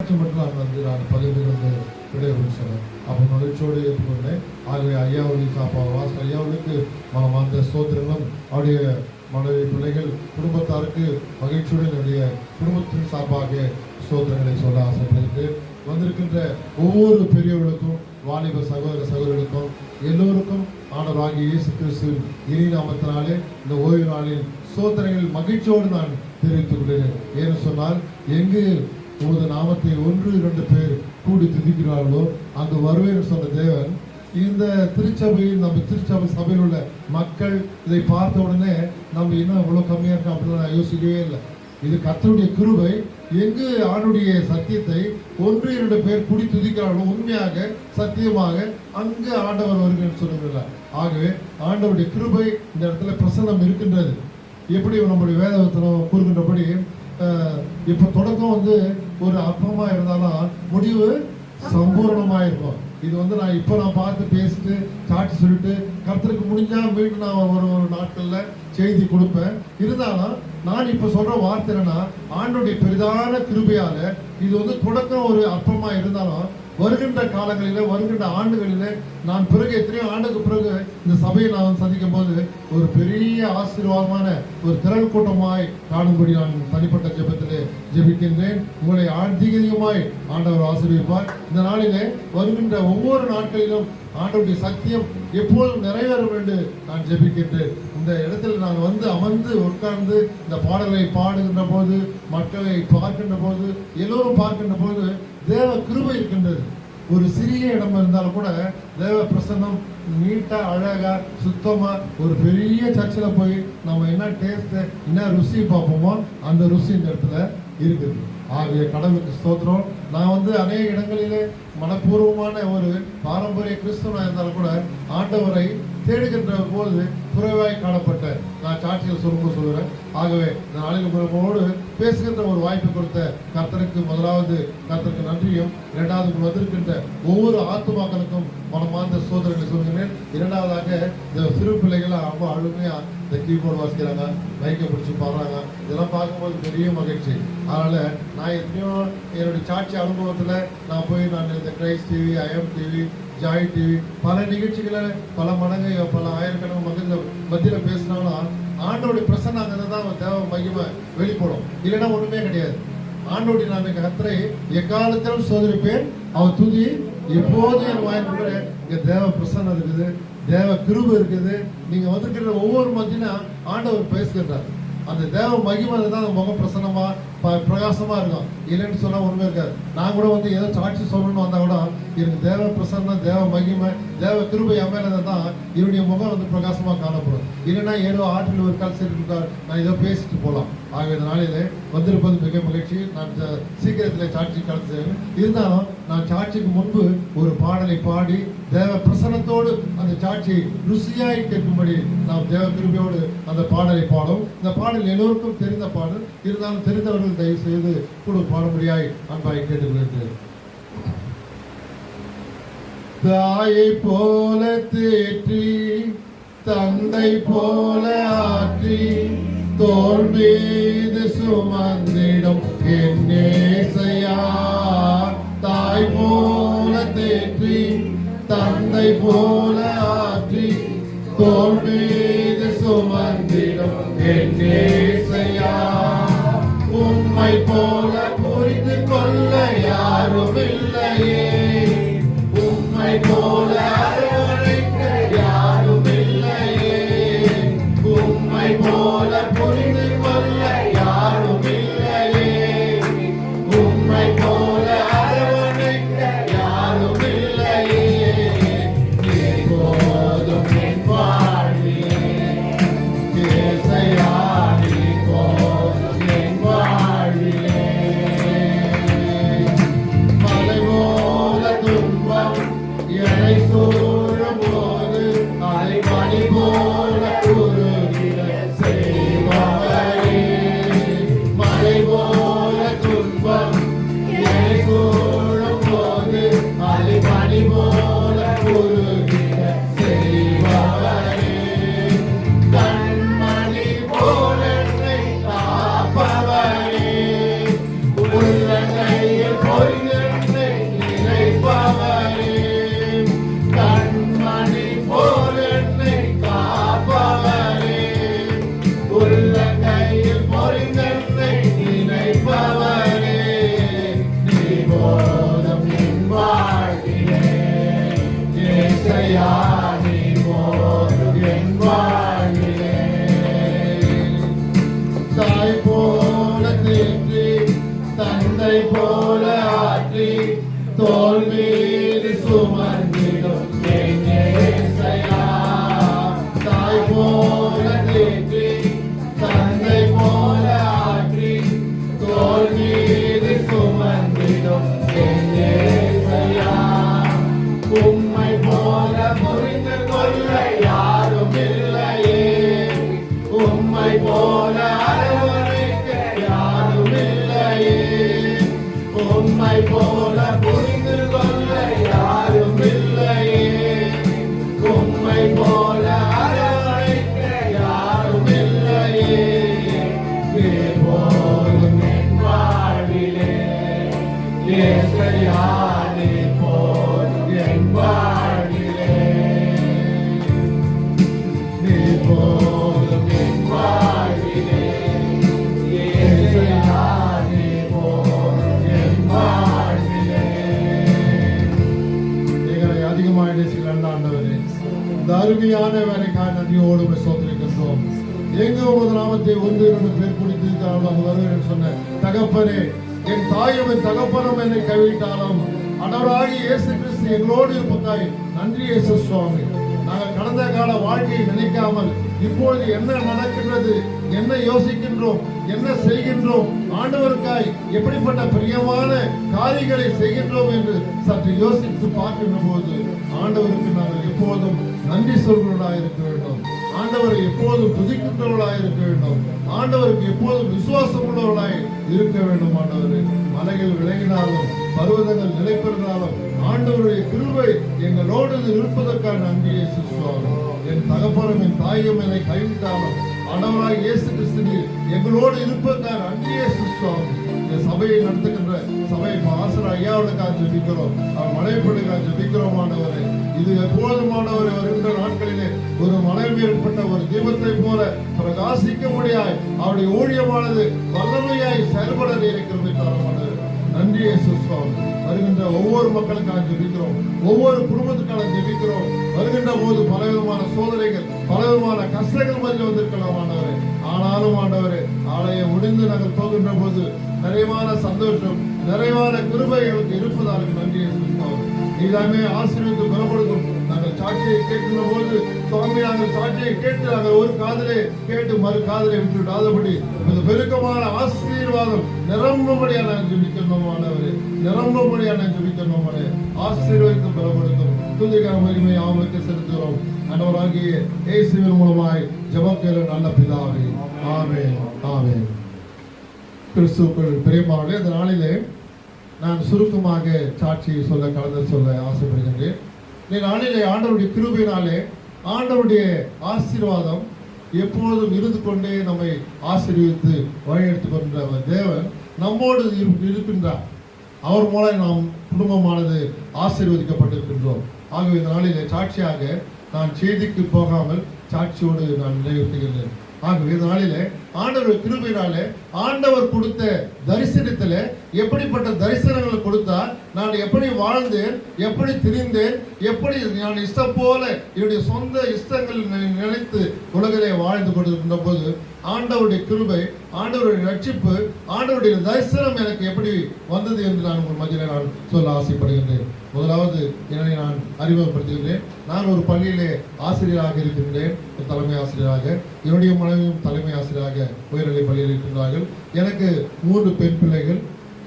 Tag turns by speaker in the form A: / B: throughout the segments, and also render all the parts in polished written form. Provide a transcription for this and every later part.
A: சாட்சி மட்டும் நான் பகிர்ந்து கொண்டு விடைபெற்று சொன்னேன். அப்போ மகிழ்ச்சியோடு ஏற்றுக்கொண்டேன். ஆகவே ஐயாவுடைய வாசல் ஐயாவுக்கு மனமார்ந்த ஸ்தோத்திரங்களும் அவருடைய மனைவி பிள்ளைகள் குடும்பத்தாருக்கு மகிழ்ச்சியுடன் என்னுடைய குடும்பத்தின் சார்பாக ஸ்தோத்திரங்களை சொல்ல ஆசைப்படுகிறேன். வந்திருக்கின்ற ஒவ்வொரு பெரியவர்களுக்கும் வாலிப சகோதர சகோதரர்களுக்கும் எல்லோருக்கும் ஆண்டவராகிய இயேசு கிறிஸ்து இனி நாமத்தினாலே இந்த ஓய்வு நாளில் ஸ்தோத்திரங்கள் மகிழ்ச்சியோடு நான் தெரிவித்துக் கொள்கிறேன். ஏன்னு சொன்னால் எங்கு உமது நாமத்தை 1-2 பேர் கூடி துதிக்கிறார்களோ அங்கு வருவேன் சொன்ன தேவன் இந்த திருச்சபையில் நம்ம திருச்சபை சபையில் உள்ள மக்கள் இதை பார்த்த உடனே நம்ம இன்னும் இவ்வளவு கம்மியா இருக்கோம் அப்படின்னு நான் யோசிக்கவே இல்லை. இது கர்த்தருடைய கிருபை. எங்கு ஆண்டுடைய சத்தியத்தை 1-2 பேர் கூடி துதிக்கிறார்களோ உண்மையாக சத்தியமாக அங்கு ஆண்டவர் வருகிறேன்னு சொல்லுங்களா. ஆகவே ஆண்டவருடைய கிருபை இந்த இடத்துல பிரசன்னம் இருக்கின்றது. எப்படி நம்முடைய வேதவசனம் கூறுகின்றபடி இப்ப தொடக்கம் ஒரு அற்பமா இருந்தாலும் முடிவு சம்பூர்ணமா இருக்கும். இது நான் பார்த்து பேசிட்டு சாட்சி சொல்லிட்டு கர்த்தருக்கு முடிஞ்சா மீண்டும் நான் ஒரு நாட்கள்ல செய்தி கொடுப்பேன். இருந்தாலும் நான் இப்ப சொல்ற வார்த்தை என்னன்னா, ஆண்டோடைய பெரிதான கிருபையால இது தொடக்கம் ஒரு அற்பமா இருந்தாலும் வருகின்ற காலங்களில வருகின்ற ஆண்டுகளில நான் பிறகு எத்தனையோ ஆண்டுக்கு பிறகு இந்த சபையை நான் சந்திக்கும் போது ஒரு பெரிய ஆசீர்வாதமான ஒரு திரள் கூட்டமாய் காணும்படி நான் தனிப்பட்ட ஜெபத்திலே ஜெபிக்கின்றேன். உங்களை அதிகமாய் ஆண்டவர் ஆசீர்வதிப்பார். இந்த நாளிலே வருகின்ற ஒவ்வொரு நாட்களிலும் ஆண்டவருடைய சத்தியம் எப்போதும் நிறைவேறும் என்று நான் ஜெபிக்கின்றேன். இந்த இடத்துல நான் அமர்ந்து உட்கார்ந்து இந்த பாடலை பாடுகின்ற போது, மக்களை பார்க்கின்ற போது, எல்லோரும் பார்க்கின்ற போது தேவ கிருபை இருக்கின்றது. ஒரு சிறிய இடம் இருந்தாலும் கூட தேவ பிரசன்னம் நீட்டா அழகா சுத்தமா ஒரு பெரிய சர்ச்சில் போய் நம்ம என்ன டேஸ்ட் என்ன ருசி பார்ப்போமோ அந்த ருசி இந்த இடத்துல இருக்குது. ஆகிய கடவுளுக்கு ஸ்தோத்திரம். நான் அநேக இடங்களிலே மனப்பூர்வமான ஒரு பாரம்பரிய கிறிஸ்தவனா இருந்தாலும் கூட ஆண்டவரை தேடுகின்ற போது குறைவாய் காணப்பட்ட நான் சாட்சியில் சொல்லுகிறேன். ஆகவே இந்த நாளில் உங்களோடு பேசுகின்ற ஒரு வாய்ப்பு கொடுத்த கர்த்தருக்கு முதலாவது கர்த்தருக்கு நன்றியும், இரண்டாவது வந்திருக்கின்ற ஒவ்வொரு ஆத்துமாக்களுக்கும் மனமார்ந்த சோதனைகளை சொல்கிறேன். இரண்டாவதாக இந்த சிறு பிள்ளைகள் ரொம்ப அழுமையா இந்த கீபோர்டு வாசிக்கிறாங்க, மைக்கை பிடிச்சி பாடுறாங்க. இதெல்லாம் பார்க்கும்போது பெரிய மகிழ்ச்சி. அதனால நான் எத்தனையோ என்னுடைய சாட்சி அனுபவத்துல நான் போய் இந்த Christ TV, IM TV, Joy TV பல நிகழ்ச்சிகளை பல மடங்கு பல ஆயிரக்கணக்கான மக்கள் மத்தியில பேசினாலும் ஆண்டோடைய பிரசன்ன தான் தேவ மகிமை வெளிப்படும். இல்லைன்னா ஒண்ணுமே கிடையாது. ஆண்டோடைய நான் கர்த்தரை எக்காலத்திலும் சோதரிப்பேன், அவர் துதி எப்போது என் வாய்ப்பு. இங்க தேவ பிரசன்னம் இருக்குது, தேவ கிருபை இருக்குது. நீங்க வந்திருக்கிற ஒவ்வொரு மத்தியினா ஆண்டவர் பேசுகின்றார். அந்த தேவ மகிமை தான் முகம் பிரசன்னமா பிரகாசமா இருக்கும். இல்லைன்னு சொன்னா ஒண்ணுமே இருக்காது. நான் கூட ஏதோ சாட்சி சொல்லணும்னு வந்தா கூட எனக்கு தேவ பிரசன்னம், தேவ மகிமை, தேவ கிருபை அமையல தான் என்னுடைய முகம் பிரகாசமா காணப்படும். இல்லைன்னா ஏதோ ஆற்றில் ஒரு கால் சேர்த்து நான் ஏதோ பேசிட்டு போகலாம். ஆகிய நாளிலே வந்திருப்பது மிக மகிழ்ச்சி. நான் சீக்கிரத்தில் சாட்சி கலந்து இருந்தாலும் நான் சாட்சிக்கு முன்பு ஒரு பாடலை பாடி தேவ பிரசன்னத்தோடு அந்த சாட்சியை ருசியாய் கேட்கும்படி நாம் தேவ கிருபையோடு அந்த பாடலை பாடும். இந்த பாடல் எல்லோருக்கும் தெரிந்த பாடல். இருந்தாலும் தெரிந்தவர்கள் தயவு செய்து கூட பாடும்படியாய் அன்பாய் கேட்டுக்கொள்கிறேன். தாயை போல தேற்றி தந்தை போல ஆற்றி தோள் மீது சுமந்திடும் என்னேசையா. தாய் போல தேற்றி தந்தை போல ஆற்றி தோள் மீது சுமந்திடும் என்னேசையா. உம்மை போல புரிந்து கொள்ள யாரும் இல்லையே, உம்மை போல அரவணைக்க யாரும் இல்லையே, உம்மை போல புரிந்து கொள்ள யாரும் இல்லையே, உம்மை போல அரவணைக்க யாரும் இல்லையே. எப்போதும் என் வாழ்விலே ஏசையா நீ தோள் மீது சுமந்திடும் என் இயேசையா. தாய் போல தேற்றி தந்தை போல ஆற்றி தோள் மீது சுமந்திடும் என் இயேசையா. உம்மை போல புரிந்து கொள்ள யாரும் இல்லையே, உம்மை போல அரவணைக்க யாரும் இல்லையே, உம்மை போல புரிந்து கொள்ள யாரும் இல்லையே, உம்மை போல அரவணைக்க யாரும் இல்லையே. போதும் என் வாழ்விலே இயேசையா, நீ போதும் என் வாழ்விலே, நீ போதும் என் வாழ்விலே இயேசையா, நீ போதும் என் வாழ்விலே. எங்களை அதிகமாக நேசிக்கிற ஆண்டவரே, இந்த அருமையான வேலைக்காக நன்றியோடு சோதரிக்கின்றோம். எங்க உமது நாமத்தை 1-2 பேர் குடித்திருக்கிறார்கள் அங்கு வருகிறேன் சொன்ன தகப்பனே, என் தாயும் என் தகப்பனும் என்னை கைவிட்டாலும் ஆண்டவராகிய இயேசு கிறிஸ்து எங்களோடு இருப்பதாய் நன்றி இயேசு சுவாமி. நாங்கள் கடந்த கால வாழ்க்கையை நினைக்காமல் இப்பொழுது என்ன நடக்கின்றது, என்ன யோசிக்கின்றோம், என்ன செய்கின்றோம், ஆண்டவருக்காய் எப்படிப்பட்ட பிரியமான காரியங்களை செய்கின்றோம் என்று சற்று யோசித்து பார்க்கின்ற போது ஆண்டவருக்கு நாங்கள் எப்போதும் நன்றி சொல்கிறவர்களாக இருக்க வேண்டும். ஆண்டவரை எப்போதும் துதிக்கின்றவர்களாக இருக்க வேண்டும். ஆண்டவருக்கு எப்போதும் விசுவாசம் உள்ளவர்களாய் இருக்க வேண்டும். ஆண்டவரே, மலைகள் விலகினாலும் பர்வதங்கள் நிலைப்பெறுதாலும் ஆண்டவருடைய கிருபை எங்களோடு இருப்பதற்காக நன்றி இயேசு சுவாமி. என் தகப்பனும் என் தாயும் என்னை கைவிட்டாலும் ஆண்டவராய் இயேசு கிறிஸ்து எங்களோடு இருப்பதற்காக நன்றி இயேசு சுவாமி. இந்த சபையை நடத்துகின்ற சபை ஆசிரியர் ஐயாவுக்காக ஜெபிக்கிறோம், அவர் மலைப்படுக்காக ஜெபிக்கிறோம். ஆண்டவரே, இது எப்போதுமானவரை வருகின்ற நாட்களிலே ஒரு மலையில் ஏற்பட்ட ஒரு தீபத்தை போல பிரகாசிக்க முடியாய் அவருடைய ஊழியமானது வல்லமையாய் செயல்பட இருக்கிறது. நன்றி இயேசு சுவாமி. வருகின்ற ஒவ்வொரு மக்களுக்காக ஜெபிக்கிறோம், ஒவ்வொரு குடும்பத்துக்காக ஜெபிக்கிறோம். வருகின்ற போது பலவிதமான சோதனைகள், பலவிதமான கஷ்டங்கள் மத்தியில் வந்திருக்கலாம் ஆண்டவரே. ஆனாலும் ஆண்டவரே, ஆலய முடிந்து நாங்கள் போகின்ற போது நிறைவான சந்தோஷம், நிறைவான கிருபைகளுக்கு இருப்பதாக நன்றி இயேசு சுவாமி. எல்லாமே ஆசீர்வதித்து பலப்படுத்தும். நாங்கள் சாட்சியை கேட்கின்ற போது சுவாமி, நாங்கள் சாட்சியை கேட்டு நாங்கள் ஒரு காதலை கேட்டு மறு காதலை விட்டுவிடாதபடி பெருக்கமான ஆசீர்வாதம் நிரம்பும்படியா நாங்கள் ஜெபிக்கிறோமானவரே, நிரம்பும்படியா நாங்கள் ஜெபிக்கிறோமானே. ஆசீர்வதித்து பலப்படுத்தும். துதிகர மகிமை அவருக்கு செலுத்துகிறோம். ஆண்டவராகிய இயேசுவின் மூலமாய் ஜெபம் கேளு நல்ல பிதாவே. ஆமென், ஆமென். கிறிஸ்துவுக்குள் பிரியமானவர்களே, இந்த நாளிலே நான் சுருக்கமாக சாட்சியை கலந்து சொல்ல ஆசைப்படுகின்றேன். இந்த நாளிலே ஆண்டவருடைய கிருபையினாலே ஆண்டவருடைய ஆசீர்வாதம் எப்பொழுதும் இருந்து கொண்டே நம்மை ஆசீர்வதித்து வழிநடத்திக் கொண்ட தேவன் நம்மோடு இருக்கின்றார். அவர் மூலம் நாம் குடும்பமானது ஆசீர்வதிக்கப்பட்டிருக்கின்றோம். ஆகவே இந்த நாளிலே சாட்சியாக நான் செய்திக்கு போகாமல் சாட்சியோடு நான் நிறைவேற்றுகின்றேன். ஆகவே இந்த நாளிலே ஆண்டவர் கிருபையினாலே ஆண்டவர் கொடுத்த தரிசனத்துல எப்படிப்பட்ட தரிசனங்களை கொடுத்தார், நான் எப்படி வாழ்ந்தேன், எப்படி திரிந்தேன், எப்படி நான் இஷ்டம் போல என்னுடைய சொந்த இஷ்டங்கள் நினைத்து உலகிலே வாழ்ந்து கொண்டிருக்கின்ற போது ஆண்டவருடைய கிருபை, ஆண்டவருடைய ரட்சிப்பு, ஆண்டவருடைய தரிசனம் எனக்கு எப்படி வந்தது என்று நான் உங்கள் மத்தியிலே நான் சொல்ல ஆசைப்படுகின்றேன். முதலாவது என்னை நான் அறிமுகப்படுத்துகின்றேன். நான் ஒரு பள்ளியிலே ஆசிரியராக இருக்கின்றேன், தலைமை ஆசிரியராக. என்னுடைய மனைவியும் தலைமை ஆசிரியராக உயர்நிலை பள்ளியில் இருக்கின்றார்கள். எனக்கு 3 பெண் பிள்ளைகள்.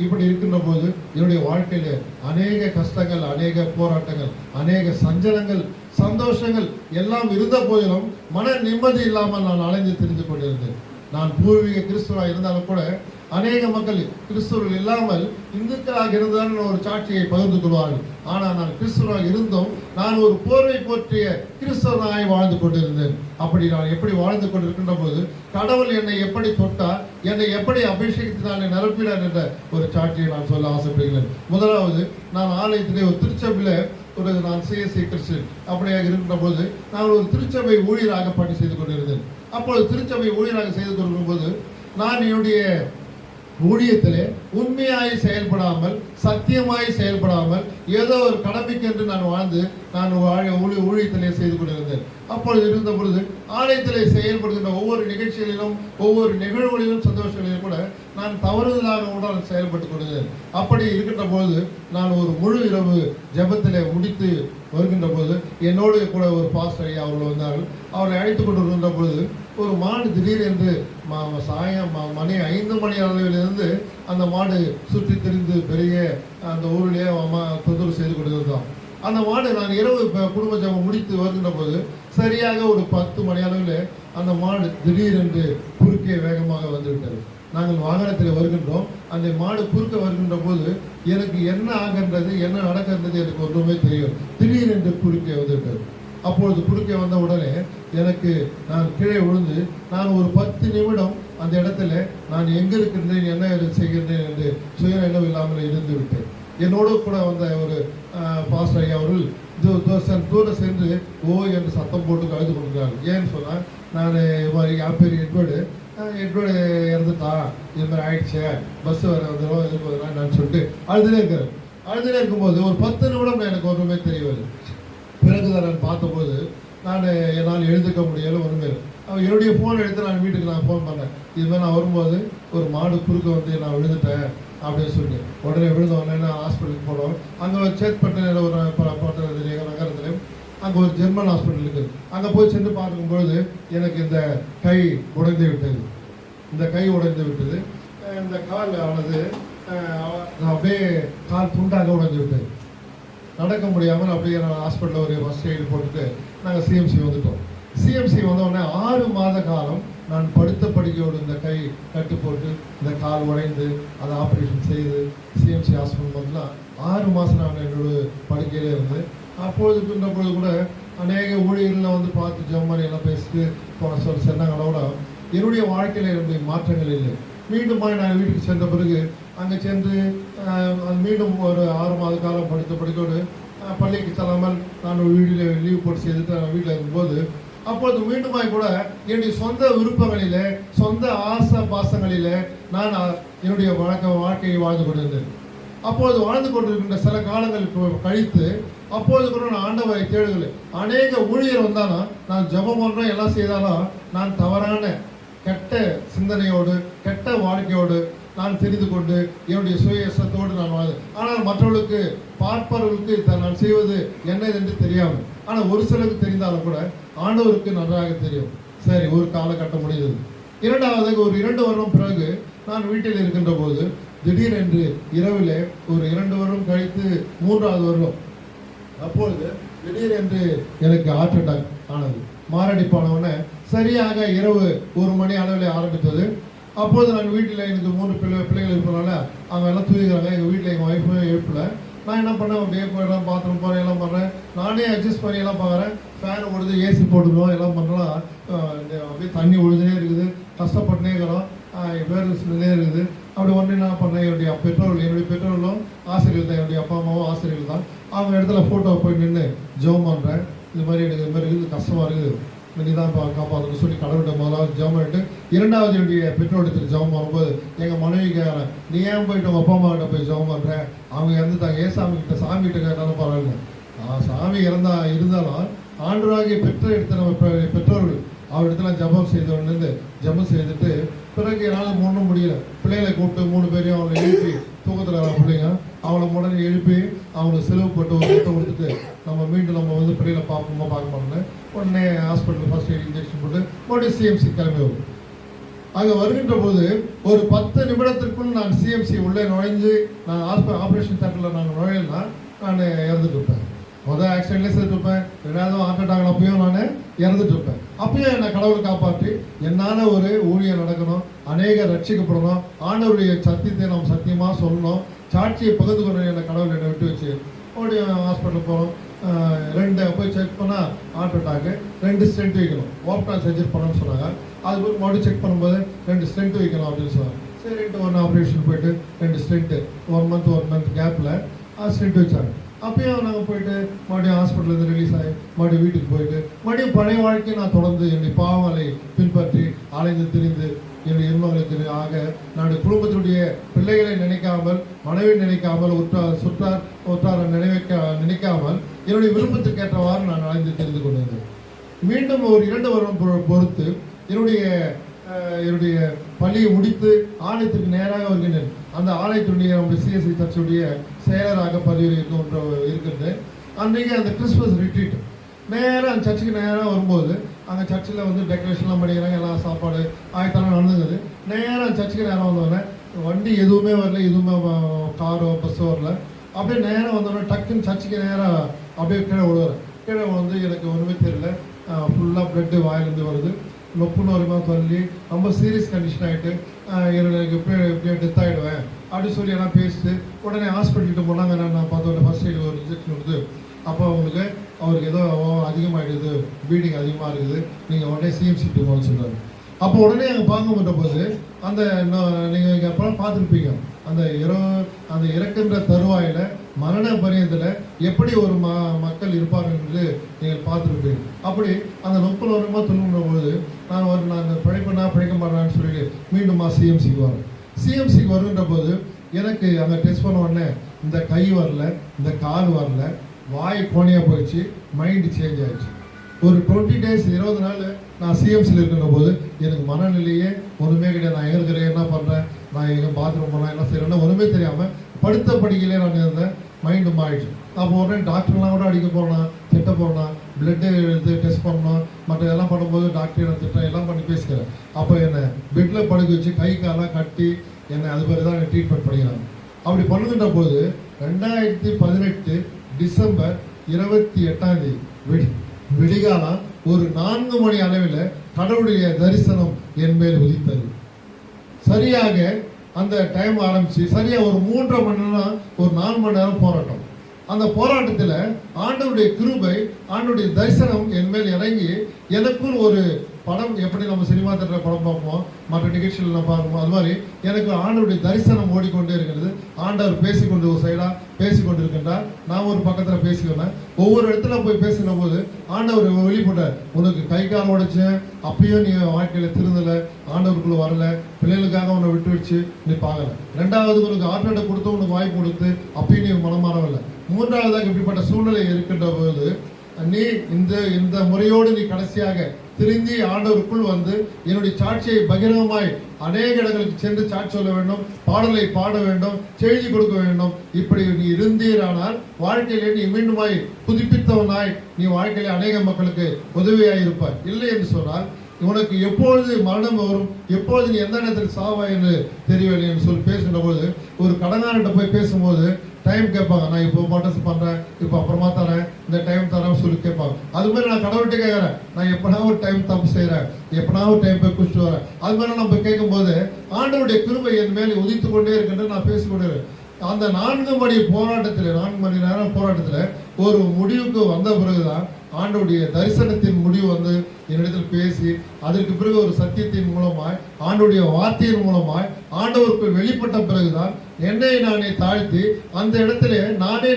A: இப்படி இருக்கின்ற போது என்னுடைய வாழ்க்கையில அநேக கஷ்டங்கள், அநேக போராட்டங்கள், அநேக சஞ்சலங்கள், சந்தோஷங்கள் எல்லாம் இருந்த போதிலும் மன நிம்மதி இல்லாமல் நான் அலைந்து திரிந்து கொண்டிருந்தேன். நான் பூர்வீக கிறிஸ்துவராக இருந்தாலும் கூட அநேக மக்கள் கிறிஸ்துவர்கள் இல்லாமல் இந்துக்களாக இருந்தால் ஒரு சாட்சியை பகிர்ந்து கொள்வார்கள். ஆனால் நான் கிறிஸ்துவராக இருந்தும் நான் ஒரு போர்வை போற்றிய கிறிஸ்தவனாய் வாழ்ந்து கொண்டிருந்தேன். அப்படி நான் எப்படி வாழ்ந்து கொண்டிருக்கின்ற போது கடவுள் என்னை எப்படி தொட்டார், என்னை எப்படி அபிஷேகித்து நான் நிரப்பினார் என்ற ஒரு சாட்சியை நான் சொல்ல ஆசைப்படுகிறேன். முதலாவது, நான் ஆலயத்திலே ஒரு திருச்சபையில் நான் சிஎஸ்சி கிறிஸ்டியன் அப்படியாக இருக்கின்ற போது நான் ஒரு திருச்சபை ஊழியராக பணி செய்து கொண்டிருந்தேன். அப்பொழுது திருச்சபை ஊழியராக செய்து கொண்டிருக்கும் போது நான் என்னுடைய ஊழியத்திலே உண்மையாய் செயல்படாமல், சத்தியமாய் செயல்படாமல், ஏதோ ஒரு கடமைக்கு என்று நான் வாழ்ந்து நான் ஊழியத்திலே செய்து கொண்டிருந்தேன். அப்பொழுது இருந்த பொழுது ஆலயத்திலே செயல்படுகின்ற ஒவ்வொரு நிகழ்ச்சிகளிலும், ஒவ்வொரு நிகழ்வுகளிலும், சந்தோஷங்களிலும் கூட நான் தவறுதலாக உடன் செயல்பட்டுக் கொண்டிருந்தேன். அப்படி இருக்கின்ற பொழுது நான் ஒரு முழு இரவு ஜெபத்திலே முடித்து வருகின்ற போது என்னோடு கூட ஒரு பாஸ்டர் ஐயா அவர்கள் வந்தார்கள். அவரை அழைத்து கொண்டு வருகின்ற பொழுது ஒரு மாடு திடீர் என்று சாயம் மணி 5 மணி அளவிலிருந்து அந்த மாடு சுற்றி திரிந்து பெரிய அந்த ஊரிலே தொந்தரவு செய்து கொண்டிருந்தோம். அந்த மாடு நான் இரவு குடும்ப ஜபம் முடித்து வருகின்ற போது சரியாக ஒரு 10 மணி அளவில் அந்த மாடு திடீரென்று குறுக்கே வேகமாக வந்துவிட்டது. நாங்கள் வாகனத்தில் வருகின்றோம். அந்த மாடு குறுக்க வருகின்ற போது எனக்கு என்ன ஆகின்றது, என்ன நடக்கின்றது எனக்கு ஒன்றுமே தெரியும். திடீரென்று குறுக்கே வந்துவிட்டது. அப்பொழுது குறுக்கே வந்த உடனே எனக்கு நான் கீழே விழுந்து நான் ஒரு 10 நிமிடம் அந்த இடத்துல நான் எங்க இருக்கின்றேன், என்ன செய்கின்றேன் என்று சுயநலம் இல்லாமல் இருந்து விட்டேன். என்னோடு கூட வந்த ஒரு பாஸ்டர் ஐயா அவர்கள் தூர சென்று ஓ என்று சத்தம் போட்டு கழுது கொடுக்குறாங்க. ஏன்னு சொன்னால் நான் என் பேர் எட்வர்டு இறந்துட்டா, இது மாதிரி ஆயிடுச்சு, பஸ் வர வந்துடும், இது வந்துடும் நான் சொல்லிட்டு அழுதுனே இருக்கும்போது ஒரு 10 நிமிடம் எனக்கு ஒன்றுமே தெரியவில்லை. பிறகுதான் நான் பார்த்தபோது என்னால் எழுந்துக்க முடியல. ஒன்றுமே என்னுடைய ஃபோன் எடுத்து நான் வீட்டுக்கு ஃபோன் பண்ணேன். இதுமாதிரி நான் வரும்போது ஒரு மாடு குறுக்க வந்து நான் விழுந்துட்டேன் அப்படின்னு சொல்லிட்டு உடனே விழுந்த உடனே ஹாஸ்பிட்டலுக்கு போனோம். அங்கே சேத்பட்டில் ஒரு நகரத்துலேயும் அங்கே ஒரு ஜெர்மன் ஹாஸ்பிட்டல் இருக்குது. அங்கே போய் சென்று பார்க்கும்பொழுது எனக்கு இந்த கை உடைந்து விட்டது. இந்த கால் ஆனது அப்படியே கால் துண்டாக உடைந்து விட்டது. நடக்க முடியாமல் அப்படியே நான் ஹாஸ்பிட்டலில் ஒரு ஃபஸ்ட் எய்டு போட்டுட்டு நாங்கள் சிஎம்சி வந்துட்டோம். சிஎம்சி வந்தோடனே 6 மாத காலம் நான் படுத்த படுக்கையோடு இந்த கை கட்டு போட்டு இந்த கால் உடைந்து அதை ஆப்ரேஷன் செய்து சிஎம்சி ஹாஸ்பிட்டல் வந்துலாம் 6 மாதம் நான் என்னோட படுக்கையிலே இருந்து அப்பொழுதுன்ற பொழுது கூட அநேக ஊழியர்களை வந்து பார்த்து ஜெர்மனி எல்லாம் பேசிட்டு போன சொன்னாங்களோட கூட என்னுடைய வாழ்க்கையில் என்னுடைய மாற்றங்கள் இல்லை. மீண்டும் நான் வீட்டுக்கு சென்ற பிறகு அங்கே சென்று மீண்டும் ஒரு 6 மாத காலம் படித்தோடு பள்ளிக்கு செல்லாமல் நான் வீட்டில் லீவ் போட்டு செய்துட்டு நான் வீட்டில் இருக்கும்போது அப்பொழுது மீண்டுமாய் கூட என்னுடைய சொந்த விருப்பங்களிலே, சொந்த ஆசை பாசங்களிலே நான் என்னுடைய வாழ்க்கையை வாழ்ந்து கொண்டிருந்தேன். அப்பொழுது வாழ்ந்து கொண்டிருக்கின்ற சில காலங்கள் கழித்து அப்பொழுது கூட நான் ஆண்டவரை தேடுதலை அநேக ஊழியர் வந்தாலும் நான் ஜெபம் பண்ணுறேன், எல்லாம் செய்தாலும் நான் தவறான கெட்ட சிந்தனையோடு கெட்ட வாழ்க்கையோடு நான் தெரிந்து கொண்டு என்னுடைய சுய இஷ்டத்தோடு நான் வாழ்ந்தேன். ஆனால் மற்றவர்களுக்கு பார்ப்பவர்களுக்கு நான் செய்வது என்ன என்று தெரியாமல், ஆனால் ஒரு சிலருக்கு தெரிந்தாலும் கூட ஆண்டவருக்கு நன்றாக தெரியும். சரி, ஒரு காலகட்டம் முடிந்தது. இரண்டாவது ஒரு 2 வருடம் பிறகு நான் வீட்டில் இருக்கின்ற போது திடீரென்று இரவில் ஒரு 2 வருடம் கழித்து 3வது வருடம் அப்பொழுது திடீரென்று எனக்கு ஹார்ட் அட்டாக் ஆனது. மாரடைப்பானவுடனே சரியாக இரவு 1 மணி அளவில் ஆரம்பித்தது. அப்போது நான் வீட்டில் எனக்கு 3 பிள்ளைகள் இருப்பதுனால அவங்க எல்லாம் தூங்குறாங்க. எங்கள் வீட்டில் எங்கள் ஒய்ஃபுமே எழுப்பல. நான் என்ன பண்ணேன், அப்படியே போயிடலாம், பாத்ரூம் போகிறேன், எல்லாம் பண்ணுறேன். நானே அட்ஜஸ்ட் பண்ணி எல்லாம் பார்க்குறேன். ஃபேன் ஓடுது, ஏசி போட்டுக்கிறோம், எல்லாம் பண்ணுறோம். அப்படியே தண்ணி ஒழுதுனே இருக்குது, கஷ்டப்பட்டுனே இருக்கிறோம், வேறு சின்னதே இருக்குது. அப்படி ஒன்று என்ன பண்ணேன், என்னுடைய பெற்றோர்களும் ஆசிரியர்கள் தான், என்னுடைய அப்பா அம்மாவும் ஆசிரியர்கள் தான். அவங்க இடத்துல ஃபோட்டோ போய் நின்று ஜெபம் பண்ணுறேன். இது மாதிரி எனக்கு இது மாதிரி இருக்குது, கஷ்டமாக இருக்குது, நீ தான் காப்பாற்றணும் சொல்லி கடவுள்கிட்ட முதலாவது ஜெபம் பண்ணிட்டு, இரண்டாவது என்னுடைய பெற்றோரிடத்தில் ஜெபம் பண்ணும்போது எங்கள் மனைவி கேட்குறேன், நீ ஏன் போயிட்டு உங்கள் அப்பா அம்மா கிட்ட போய் ஜெபம் பண்ணுறேன், அவங்க இறந்துட்டாங்க, சாமிகிட்ட கேட்டாலும் பரவாயில்ல. சாமி இருந்தாலும் ஆண்டவராகிய பெற்ற நம்ம பெற்றோர்கள் அவரிடத்துல ஜெபம் செய்துட்டு பிறகு என்னால் ஒன்றும் முடியல. பிள்ளைகளை கூப்பிட்டு 3 பேரையும் அவங்களை எழுப்பி தூக்கத்தில் வர பிள்ளைங்க அவளை உடனே எழுப்பி அவங்களுக்கு செலவு போட்டு ஒரு கூட்டம் கொடுத்துட்டு நம்ம வந்து பிள்ளைகளை பார்க்க மாட்டோம்னு உடனே ஹாஸ்பிட்டல் ஃபர்ஸ்ட் எய்ட் இன்ஜெக்ஷன் போட்டு மறுபடியும் சிஎம்சி கிளம்பி வரும். அங்கே வருகின்ற போது ஒரு 10 நிமிடத்திற்குள் நான் சிஎம்சி உள்ளே நுழைஞ்சு நான் ஆப்ரேஷன் தேட்டரில் நான் நுழையலாம், நான் இறந்துட்டு இருப்பேன். முதல் ஆக்சிடென்ட்லேயே செத்துட்டு இருப்பேன், 2வது ஹார்ட் அட்டாக் அப்பயும் நான் இறந்துட்டு இருப்பேன். அப்பயும் என்னை கடவுள் காப்பாற்றி என்னால் ஒரு ஊழியம் நடக்கணும், அநேக ரட்சிக்கப்படணும், ஆண்டவருடைய சத்தியத்தை நம்ம சத்தியமாக சொல்லணும், சாட்சியை பகிர்ந்து கொண்டு என்னை கடவுள் என்னை விட்டு வச்சு மறுபடியும் ஹாஸ்பிட்டல் போகிறோம். 2 போய் செக் பண்ணால் ஹார்ட் அட்டாக்கு, 2 ஸ்டென்ட் வைக்கணும், ஓப்பன் சர்ஜரி பண்ணணும்னு சொன்னாங்க. அது போய் மறுபடியும் செக் பண்ணும்போது 2 ஸ்டென்ட் வைக்கணும் அப்படின்னு சொன்னாங்க. சரின்ட்டு 1 ஆப்ரேஷன் போயிட்டு 2 ஸ்டென்ட்டு 1 மந்த் கேப்பில் ஸ்டென்ட் வச்சாங்க. அப்பயும் நாங்கள் போயிட்டு மறுபடியும் ஹாஸ்பிட்டலேருந்து ரிலீஸ் ஆகி மறுபடியும் வீட்டுக்கு போயிட்டு மறுபடியும் பழைய வாழ்க்கையை நான் தொடர்ந்து என்னுடைய பாவங்களை பின்பற்றி அலைந்து திரிந்து என்னுடைய இன்பங்களுக்கு ஆக நான் குடும்பத்தினுடைய பிள்ளைகளை நினைக்காமல், மனைவி நினைக்காமல், உற்றார் நினைக்காமல் என்னுடைய விருப்பத்துக்கு ஏற்றவாறு நான் அழைந்து தெரிந்து கொண்டிருந்தேன். மீண்டும் ஒரு 2 வருடம் பொறுத்து என்னுடைய பள்ளியை முடித்து ஆலயத்திற்கு நேராக வருகின்றேன். அந்த ஆலயத்தினுடைய சிஎஸ்சி சர்ச்சுடைய செயலராக பதவியில் இருக்கின்றேன். அன்றைக்கு அந்த கிறிஸ்மஸ் ரிட்ரீட் நேராக அந்த சர்ச்சுக்கு நேராக வரும்போது அங்கே சர்ச்சில் வந்து டெக்கரேஷன்லாம் பண்ணிக்கிறாங்க, எல்லாம் சாப்பாடு ஆயத்தெல்லாம் நடந்துக்குது. நேராக அந்த சர்ச்சுக்கு நேராக வந்தோடனே வண்டி எதுவுமே வரல, எதுவுமே காரோ பஸ்ஸோ வரல. அப்படியே நேராக வந்தோடனே டக்குன்னு சர்ச்சுக்கு நேராக அப்படியே கீழே விடுவார். கீழே வந்து எனக்கு ஒன்றுமே தெரியல, ஃபுல்லாக பிளட்டு வாயிலேருந்து வருது, நொப்புன்னு வருமா சொல்லி ரொம்ப சீரியஸ் கண்டிஷன் ஆகிட்டு எனக்கு எப்படியோ டெத் ஆகிடுவேன் அப்படின்னு சொல்லி எல்லாம் பேசிட்டு உடனே ஹாஸ்பிட்டலுக்கு போனாங்க. நான் பார்த்தோன்னே ஃபர்ஸ்ட் எய்டு ஒரு இன்ஜெக்ஷன் கொடுத்து, அப்போ அவருக்கு ஏதோ அதிகமாகிடுது, ப்ளீடிங் அதிகமாக இருக்குது, நீங்கள் உடனே சிஎம்சிக்கு போகணும்னு சொல்கிறாங்க. அப்போ உடனே அங்கே பார்க்க மாட்ட போது அந்த நீங்கள் இங்கே அப்போலாம் பார்த்துருப்பீங்க, அந்த இறக்கின்ற தருவாயில் மரண பரியத்தில் எப்படி ஒரு மக்கள் இருப்பார்கள் என்று நீங்கள் பார்த்துருப்பீங்க. அப்படி அந்த 30 வருடமாக துணுன்ற பொழுது நான் படிக்க மாட்டேன்னு சொல்லிட்டு மீண்டும் சிஎம்சிக்கு வரேன். சிஎம்சிக்கு வருகின்ற போது எனக்கு அங்கே டெஸ்ட் பண்ண உடனே இந்த கை வரல, இந்த கால் வரல, வாய் கோணியாக போயிடுச்சு, மைண்டு சேஞ்ச் ஆயிடுச்சு. ஒரு 20 days 20 நாள் நான் சிஎம்சியில் இருக்கின்ற போது எனக்கு மனநிலையே ஒன்றுமே கிடையாது. நான் எங்கே இருக்கிறேன், என்ன பண்ணுறேன், நான் எங்கே பாத்ரூம் போனால் என்ன செய்கிறேன்னா ஒன்றுமே தெரியாமல் படுத்த படிக்கலே நான் இருந்தேன். மைண்டு மாறிடுச்சு. அப்போ உடனே டாக்டர்லாம் கூட அடிக்க போனோம், திட்ட போனோம், பிளட்டு எடுத்து டெஸ்ட் பண்ணோம், மற்ற எல்லாம் பண்ணும்போது டாக்டர் என்ன திட்டம் எல்லாம் பண்ணி பேசிக்கிறேன். அப்போ என்னை பெட்டில் படுக்க வச்சு கை காலெலாம் கட்டி என்னை அது மாதிரி தான் ட்ரீட்மெண்ட் பண்ணிக்கிறாங்க. அப்படி பண்ணுகின்ற போது 2018 டிசம்பர் 28 விடிகாலம் ஒரு 4 மணி அளவில் கடவுளுடைய தரிசனம் என் மேல் உதித்தது. சரியாக அந்த டைம் ஆரம்பிச்சு சரியாக ஒரு 3.5 மணி நேரம், ஒரு 4 மணி நேரம் போராட்டம். அந்த போராட்டத்தில் ஆண்டவருடைய கிருபை, ஆண்டவருடைய தரிசனம் என் மேல் இறங்கி எனக்குள் ஒரு படம், எப்படி நம்ம சினிமா தேட்டரில் படம் பார்ப்போம், மற்ற நிகழ்ச்சிகள் நம்ம பார்ப்போம், அது மாதிரி எனக்கு ஆண்டவருடைய தரிசனம் ஓடிக்கொண்டே இருக்கிறது. ஆண்டவர் பேசிக்கொண்டு ஒரு சைடாக பேசிக்கொண்டு இருக்கின்றார், நான் ஒரு பக்கத்தில் பேசிக்கிறேன். ஒவ்வொரு இடத்துல போய் பேசின போது ஆண்டவர் வெளிப்பட்டார், உனக்கு கை கால் உடைச்சேன், அப்பயும் நீ வாழ்க்கையில் திருந்தலை, ஆண்டவருக்குள்ள வரல, பிள்ளைகளுக்காக உன்னை விட்டு வச்சு நீ பார்க்கல. 2வது உனக்கு ஹார்ட் அட்டாக் கொடுத்து உனக்கு வாய்ப்பு கொடுத்து அப்பயும் நீ மனமாறவில்லை. 3வதாக இப்படிப்பட்ட சூழ்நிலை இருக்கின்ற போது நீ இந்த முறையோடு நீ கடைசியாக திருந்தி ஆண்டவருக்குள் வந்து என்னுடைய சாட்சியை பகிரங்கமாய் அநேக இடங்களுக்கு சென்று சாட்சி சொல்ல வேண்டும், பாடலை பாட வேண்டும், செய்தி கொடுக்க வேண்டும். இப்படி நீ இருந்தீரானால் வாழ்க்கையிலே நீ மீண்டுமாய் புதுப்பித்தவனாய் நீ வாழ்க்கையிலே அநேக மக்களுக்கு உதவியாய் இருப்பாய். இல்லை என்று சொன்னால் உனக்கு எப்பொழுது மரணம் வரும், எப்பொழுது நீ எந்த நேரத்தில் சாவாய் என்று தெரியவில்லை என்று சொல்லி பேசுகின்ற போது ஒரு கடனார்கிட்ட போய் பேசும்போது டைம் கேட்பாங்க, நான் இப்போ மட்டும் பண்ணுறேன், இப்போ அப்புறமா தரேன், இந்த டைம் தரேன்னு சொல்லி கேட்பாங்க. அது மாதிரி நான் கடவுள்கிட்ட கேட்குறேன், நான் எப்பனா ஒரு டைம் தப்பு செய்கிறேன், எப்பனா ஒரு டைம் போய் குடிச்சிட்டு வரேன். அது மாதிரி நம்ம கேட்கும்போது ஆண்டவருடைய கிருபை என் மேலே உதித்து கொண்டே இருக்கின்ற நான் பேசிக்கொண்டே. அந்த 4 மணி போராட்டத்தில், 4 மணி நேரம் போராட்டத்தில் ஒரு முடிவுக்கு வந்த பிறகுதான் ஆண்டவருடைய தரிசனத்தின் முடிவு வந்து என்னிடத்தில் பேசி, அதற்கு பிறகு ஒரு சத்தியத்தின் மூலமாய், ஆண்டவருடைய வார்த்தையின் மூலமாய் ஆண்டவருக்கு வெளிப்பட்ட பிறகுதான் என்னை நானே தாழ்த்தி அந்த இடத்துல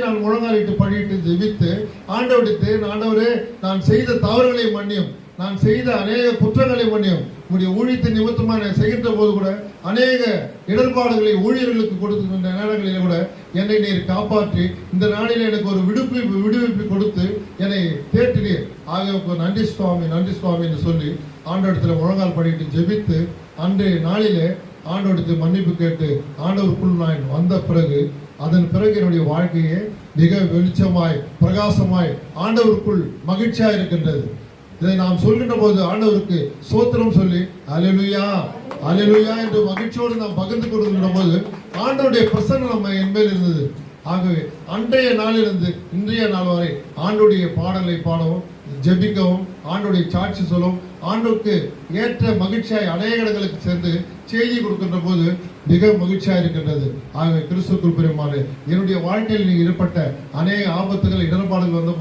A: நான் முழங்காலிட்டு படிட்டு ஜெபித்து ஆண்டவரிடத்து, ஆண்டவரே நான் செய்த தவறுகளை மன்னியும், நான் செய்த அநேக குற்றங்களை மன்னியும், உடைய ஊழியத்தின் நிமித்தமாக நான் செய்கின்ற போது கூட அநேக இடர்பாடுகளை ஊழியர்களுக்கு கொடுக்கின்ற நேரங்களில் கூட என்னை நீர் காப்பாற்றி இந்த நாளில் எனக்கு ஒரு விடுவிப்பு கொடுத்து என்னை தேற்றினீர். ஆக நன்றி சுவாமி, நன்றி சுவாமி என்று சொல்லி ஆண்டவரிடத்தில் முழங்கால் படிட்டு ஜெபித்து அன்றைய நாளிலே ஆண்டவரிடத்தில் மன்னிப்பு கேட்டு ஆண்டவருக்குள் நான் வந்த பிறகு, அதன் பிறகு என்னுடைய வாழ்க்கையே மிக வெளிச்சமாய் பிரகாசமாய் ஆண்டவருக்குள் மகிழ்ச்சியாக இருக்கின்றது. இதை நாம் சொல்கின்ற போது ஆண்டவருக்கு சோத்திரம் சொல்லி அல்லேலூயா அல்லேலூயா என்று மகிழ்ச்சியோடு நாம் பகிர்ந்து கொடுக்கின்ற போது ஆண்டவருடைய பிரசன்னம் நம்ம என் மேல் இருந்தது. ஆகவே அன்றைய நாளிலிருந்து இன்றைய நாள் வரை ஆண்டவருடைய பாடலை பாடவும், ஜெபிக்கவும், ஆண்டவருடைய சாட்சி சொல்லவும், ஆண்டவருக்கு ஏற்ற மகிழ்ச்சியாய் அநேக இடங்களுக்கு சேர்ந்து செய்தி கொடுக்கின்ற போது மிக மகிழ்ச்சியாக இருக்கின்றது. ஆகவே கிறிஸ்துவுக்குள் பிரியமானவர்களே, என்னுடைய வாழ்க்கையில் நீங்க ஏற்பட்ட அநேக ஆபத்துகள், இடர்பாடுகள் வந்த